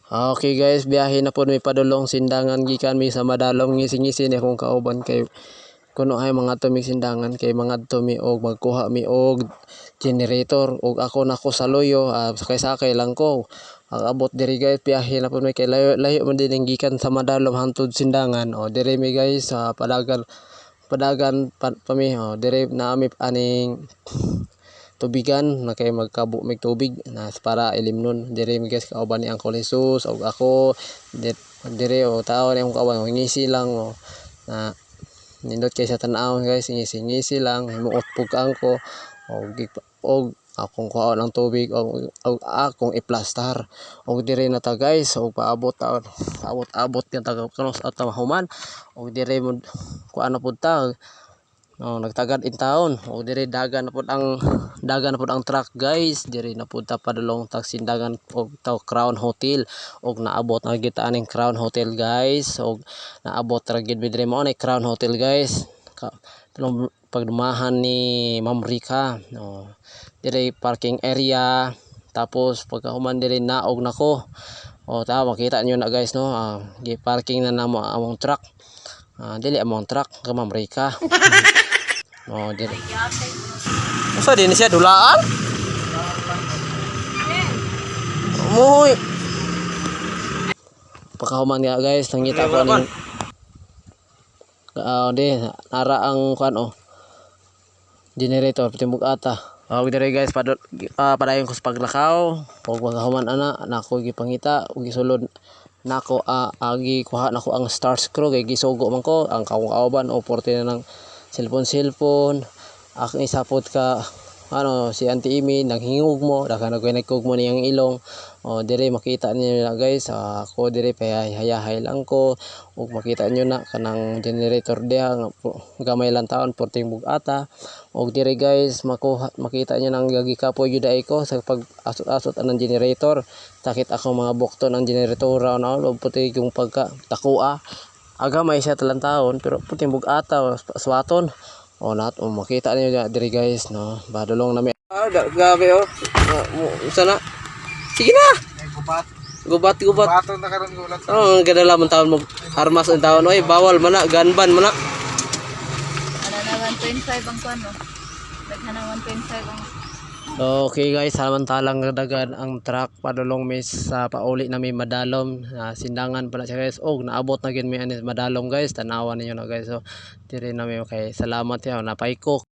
Okay guys, biyahe na po may padulong sindangan gikan mi sa Madalom ngisi-ngisi ni akong kauban kay kuno ay mga tumi sindangan kay mga tumi og magkuha mi og generator og ako nako sa loyo sakay-sakay lang ko. Ang abot diri guys, biyahe na po may kay layo man din gikan sa Madalom hangtod sindangan. O diri mi guys sa padagan pa mi diri na mi aning tubigan na kay magkabo mig tubig na para ilimnon diri mi guys kauban ni Uncle Jesus og ako diri o tao ni akong kauban ngisi lang na nindot kay sa tan-aw guys, ngisi lang himuot pug-ang ko og akong kuha ng tubig og akong iplastar og diri na ta guys og paabot abot nga taga kanos at human og diri mo kuha na pud ta. Nagtagad in town o dire dagan na pud ang truck guys, dire na pud ta padulong tag sindangan og taw Crown Hotel og naabot na kita aning Crown Hotel guys og naabot ra gid dire mo ni Crown Hotel guys. Tulong pagdumahan ni Ma'am Rica dire parking area tapos pagkahuman dire naog nako ta makita niyo na guys no gi parking na namo among truck dili among truck ka Ma'am Rica. Dili. Masa din siya dulaan? Muy. Pagkahuman nga guys, nangita ko ning nara ang kuan generator timbuk ata. Dire guys padayon ko sa paglakaw. Pagkahuman ana nako gipangita ug gisulod nako agi kuha nako ang star screw kay gisugo man ko ang kauban o porte na ng cellphone akong isapot ka si Auntie Amy naghingog mo nagkug mo niyang ilong dire makita niyo na guys ako dire payahay lang ko ug makita niyo na kanang generator diha gamay lang taon porting bugata ug dire guys makita niyo nang gagikapoy jud ay ko sa pag-asot anang generator takit ako mga bukton ang generator na puti yung pagka takua agamay siya talang taon pero puting bugata swaton makita niyo diri guys no badulong nami gabi sana sige na gubat baton na karon gulat kadala man taon mo armas ang taon bawal man na ganban man na ana 1.5 ang kuno naghanang 1.5 ang. Okay guys, samantalang dagan ang truck padulong mi sa pauli na mi Madalom sindangan pala siya guys og naabot na gid mi anis Madalom guys tanawan ninyo na guys so dire na mi kay salamat ya napay ko.